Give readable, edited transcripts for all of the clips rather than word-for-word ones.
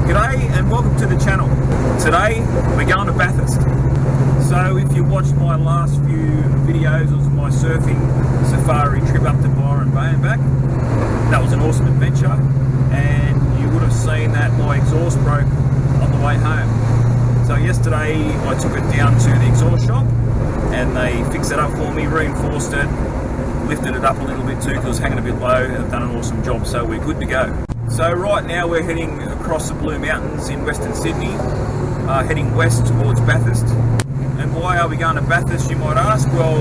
G'day and welcome to the channel. Today we're going to Bathurst. So if you watched my last few videos of my surfing safari trip up to Byron Bay and back, that was an awesome adventure, and you would have seen that my exhaust broke on the way home. So yesterday I took it down to the exhaust shop and they fixed it up for me, reinforced it, lifted it up a little bit too because it was hanging a bit low, and they've done an awesome job, so we're good to go. So right now we're heading across the Blue Mountains in Western Sydney, heading west towards Bathurst. And why are we going to Bathurst, you might ask? Well,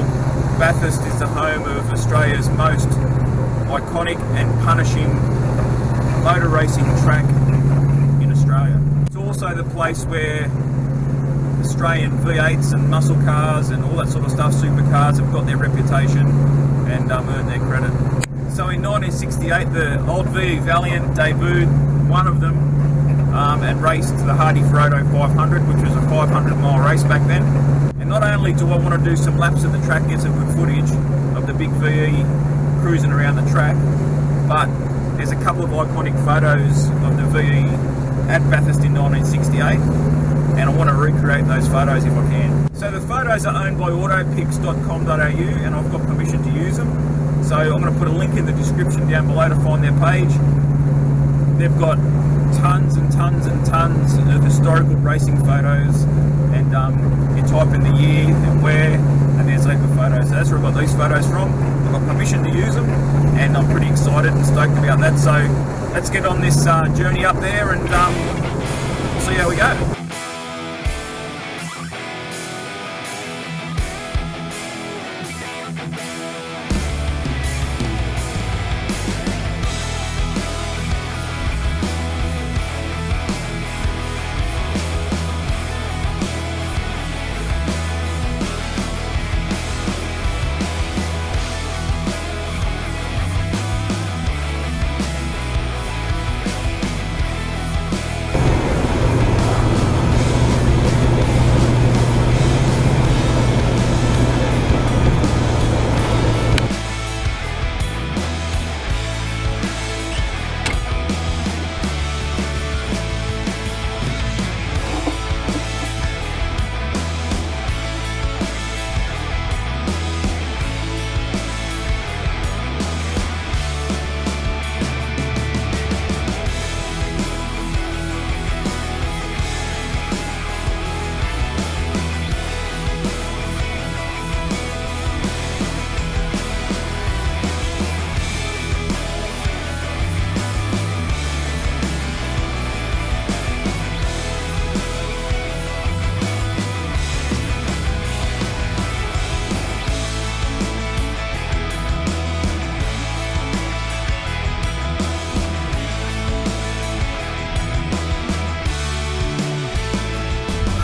Bathurst is the home of Australia's most iconic and punishing motor racing track in Australia. It's also the place where Australian V8s and muscle cars and all that sort of stuff, supercars, have got their reputation and earned their credit. So in 1968, the old Valiant debuted, one of them, and raced the Hardie Ferodo 500, which was a 500-mile race back then. And not only do I want to do some laps of the track, get some good footage of the big VE cruising around the track, but there's a couple of iconic photos of the VE at Bathurst in 1968, and I want to recreate those photos if I can. So the photos are owned by autopics.com.au, and I've got permission to use them. So I'm going to put a link in the description down below to find their page. They've got tons and tons and tons of historical racing photos, and you type in the year and where, and there's heaps of photos. So that's where I got these photos from. I've got permission to use them, and I'm pretty excited and stoked about that. So let's get on this journey up there and see how we go.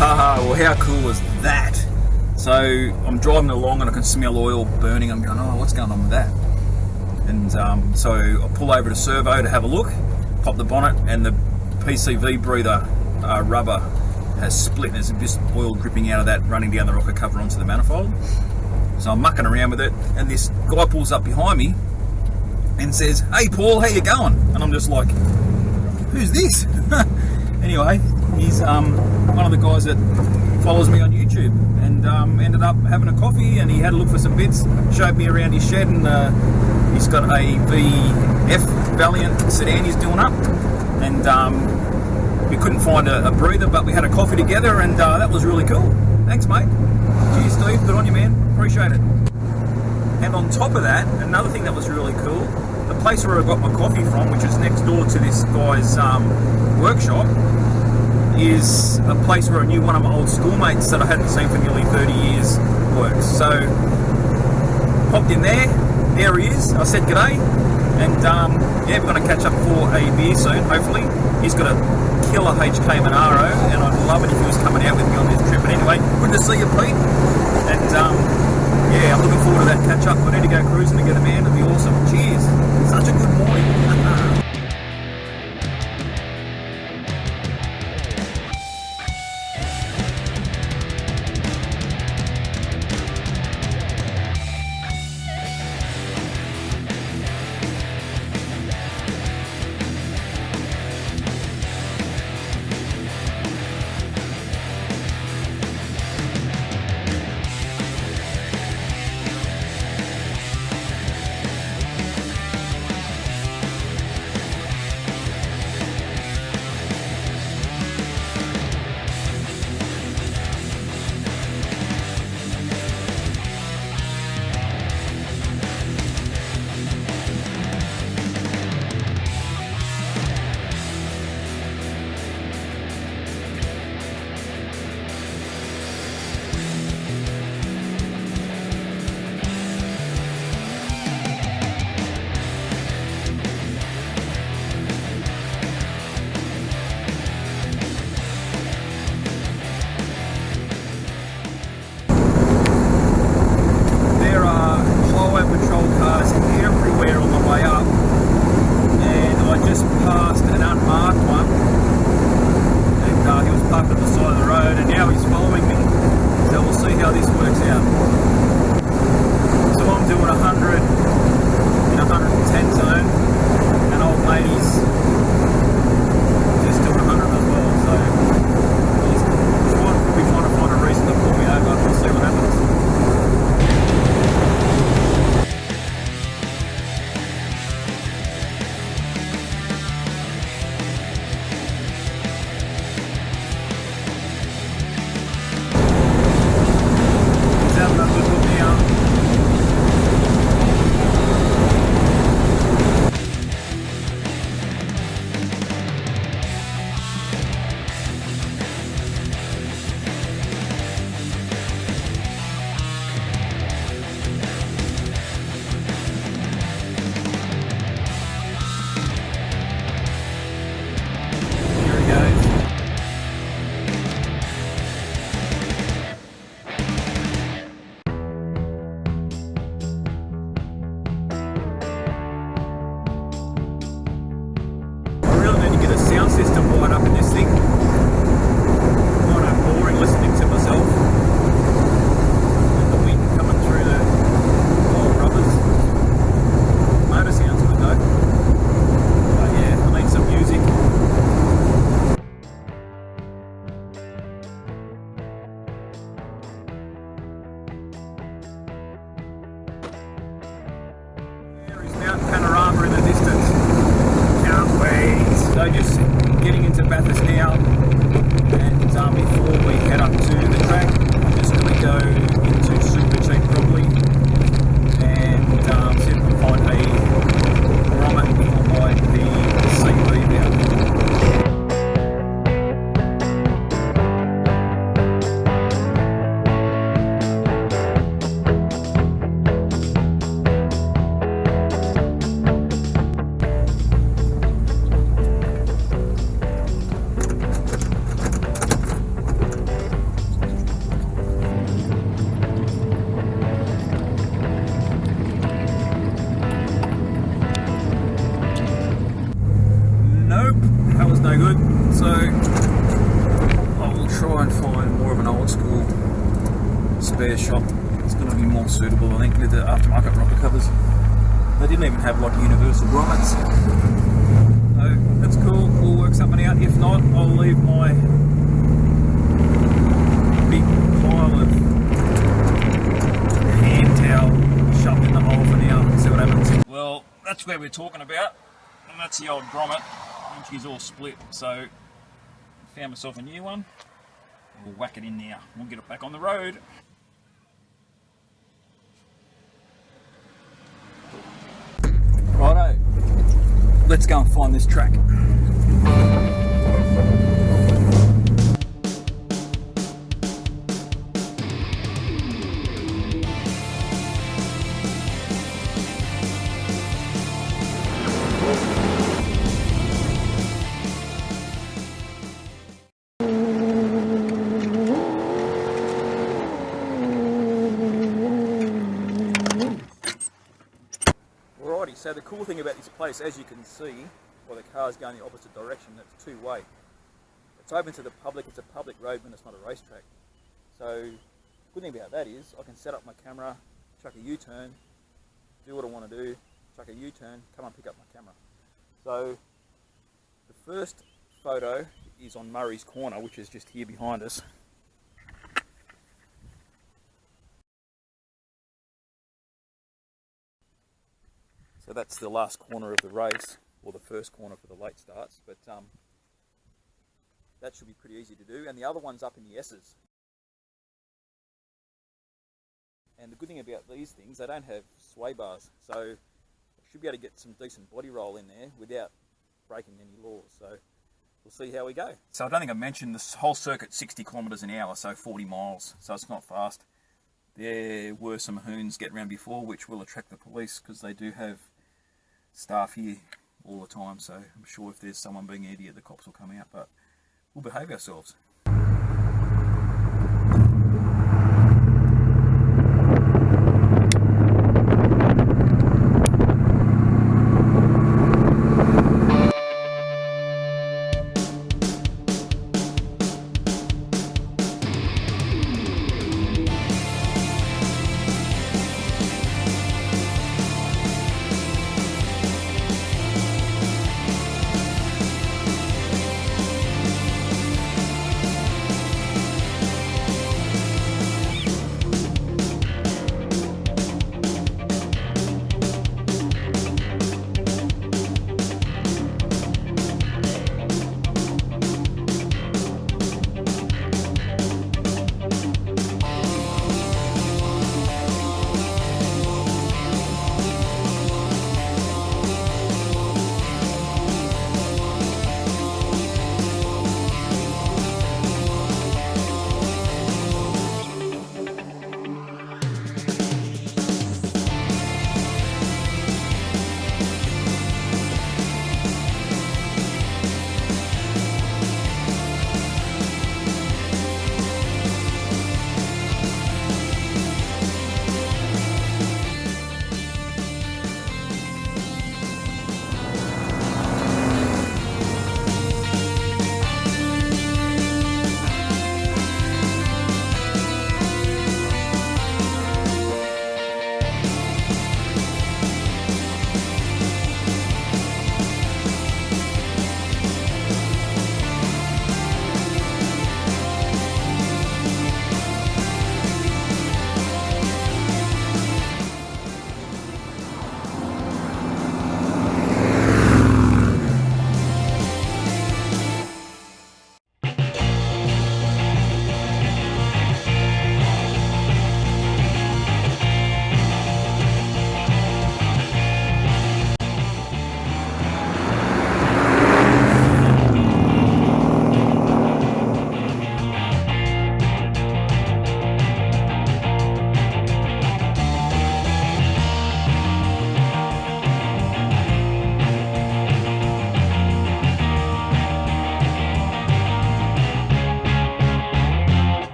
Haha, well how cool was that? So I'm driving along and I can smell oil burning. I'm going, oh, what's going on with that? And so I pull over to Servo to have a look, pop the bonnet, and the PCV breather rubber has split, and there's just oil dripping out of that running down the rocker cover onto the manifold. So I'm mucking around with it, and this guy pulls up behind me and says, "Hey Paul, how you going?" And I'm just like, who's this? Anyway, he's one of the guys that follows me on YouTube, and ended up having a coffee, and he had a look for some bits, showed me around his shed, and he's got a VF Valiant sedan he's doing up, and we couldn't find a breather, but we had a coffee together, and that was really cool. Thanks mate. Cheers Steve, good on you man, appreciate it. And on top of that, another thing that was really cool, the place where I got my coffee from, which is next door to this guy's workshop, is a place where I knew one of my old schoolmates that I hadn't seen for nearly 30 years works. So hopped in there he is. I said g'day, and yeah, we're going to catch up for a beer soon, hopefully. He's got a killer HK Monaro, and I'd love it if he was coming out with me on this trip. But anyway, good to see you Pete, and yeah, I'm looking forward to that catch up. I need to go cruising together man, it'll be awesome. Cheers, such a good morning. good. So I will try and find more of an old school spare shop. It's going to be more suitable, I think, with the aftermarket rocker covers. They didn't even have like universal grommets. So that's cool. We'll work something out. If not, I'll leave my big pile of hand towel shoved in the hole for now and see what happens. Well, that's where we're talking about, and that's the old grommet, which is all split. So I found myself a new one. We'll whack it in now. We'll get it back on the road. Righto, let's go and find this track. Alrighty, so the cool thing about this place, as you can see, while the car's going the opposite direction, it's two-way. It's open to the public, it's a public road when it's not a racetrack. So, the good thing about that is, I can set up my camera, chuck a U-turn, do what I want to do, chuck a U-turn, come and pick up my camera. So, the first photo is on Murray's Corner, which is just here behind us. So that's the last corner of the race, or the first corner for the late starts, but that should be pretty easy to do. And the other one's up in the S's. And the good thing about these things, they don't have sway bars, so I should be able to get some decent body roll in there without breaking any laws. So we'll see how we go. So I don't think I mentioned this whole circuit 60 kilometres an hour, so 40 miles, so it's not fast. There were some hoons getting around before, which will attract the police because they do have staff here all the time, so I'm sure if there's someone being an idiot, the cops will come out, but we'll behave ourselves.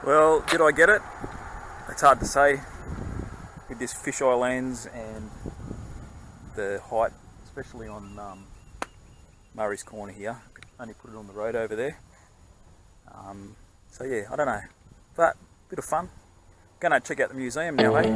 Well, did I get it? It's hard to say with this fisheye lens and the height, especially on Murray's Corner here. Only put it on the road over there. So yeah, I don't know, but bit of fun. Gonna check out the museum now, hey?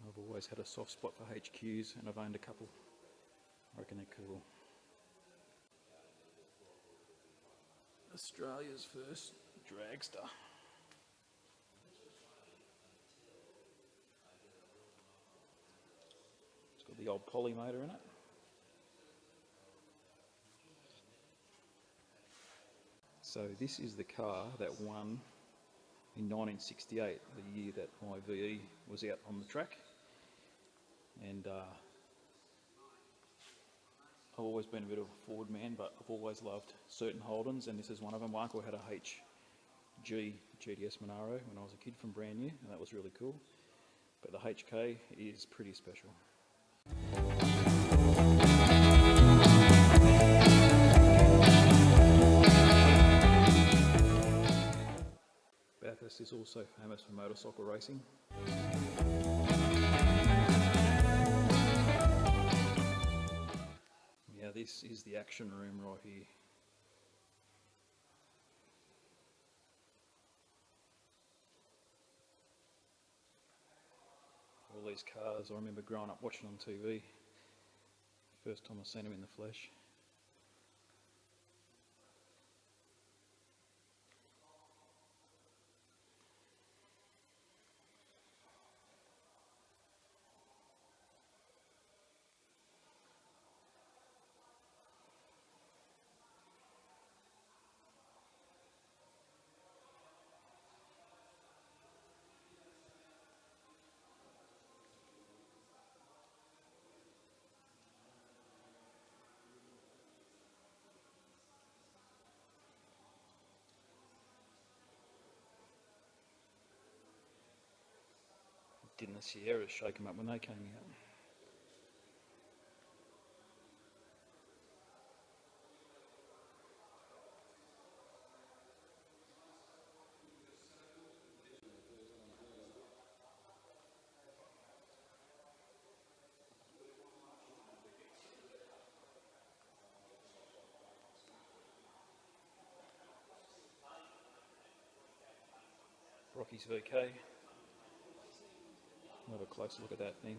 I've always had a soft spot for HQs, and I've owned a couple. I reckon they're cool. Australia's first dragster. It's got the old poly motor in it. So this is the car that won in 1968, the year that my VE was out on the track. And I've always been a bit of a Ford man, but I've always loved certain Holdens, and this is one of them. My uncle had a HG GTS Monaro when I was a kid from brand new, and that was really cool. But the HK is pretty special. Bathurst is also famous for motorcycle racing. Now this is the action room right here. All these cars, I remember growing up watching on TV. First time I seen them in the flesh. Didn't the Sierras shake them up when they came out? Rocky's VK. Have a close look at that thing.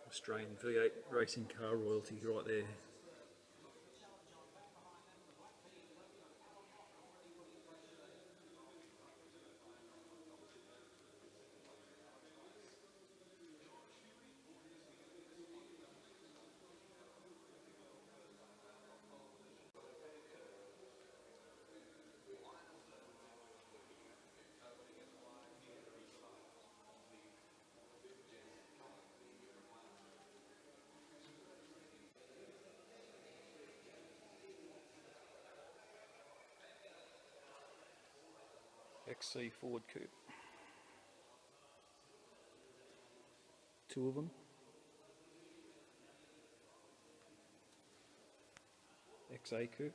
Australian V8 racing car royalty right there. XC Ford Coupe. Two of them. XA Coupe.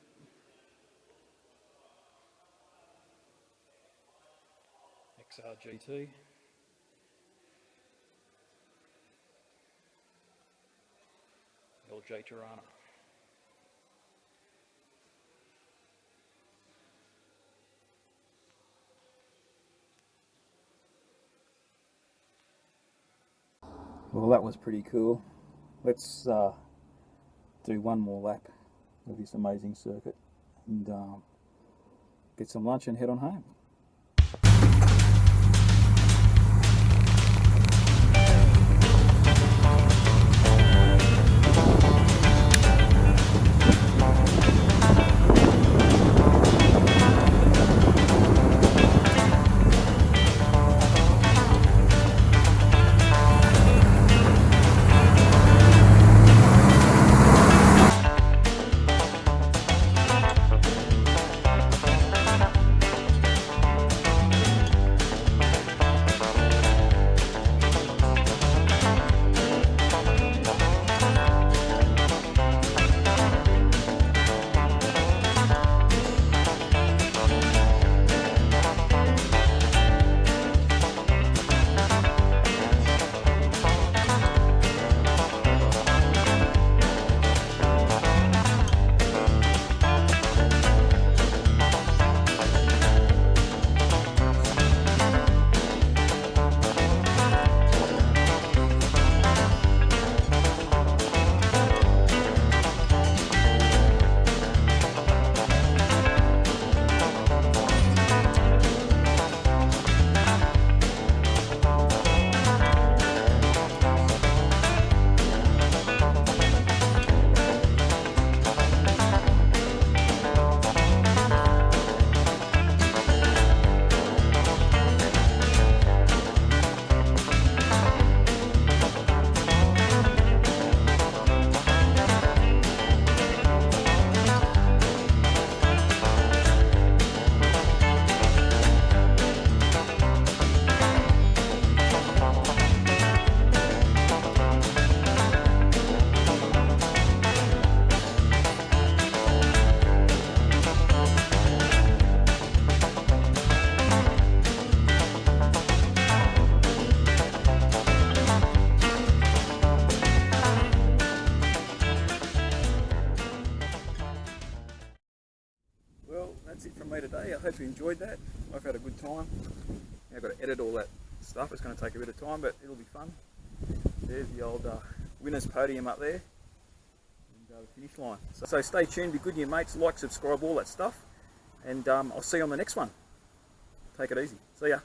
XR GT. LJ Tirana. Well, that was pretty cool. Let's do one more lap of this amazing circuit and get some lunch and head on home. That's it from me today. I hope you enjoyed that. I've had a good time. Now I've got to edit all that stuff. It's going to take a bit of time, but it'll be fun. There's the old winner's podium up there and the finish line. So stay tuned, be good to your mates, like, subscribe, all that stuff, and I'll see you on the next one. Take it easy. See ya.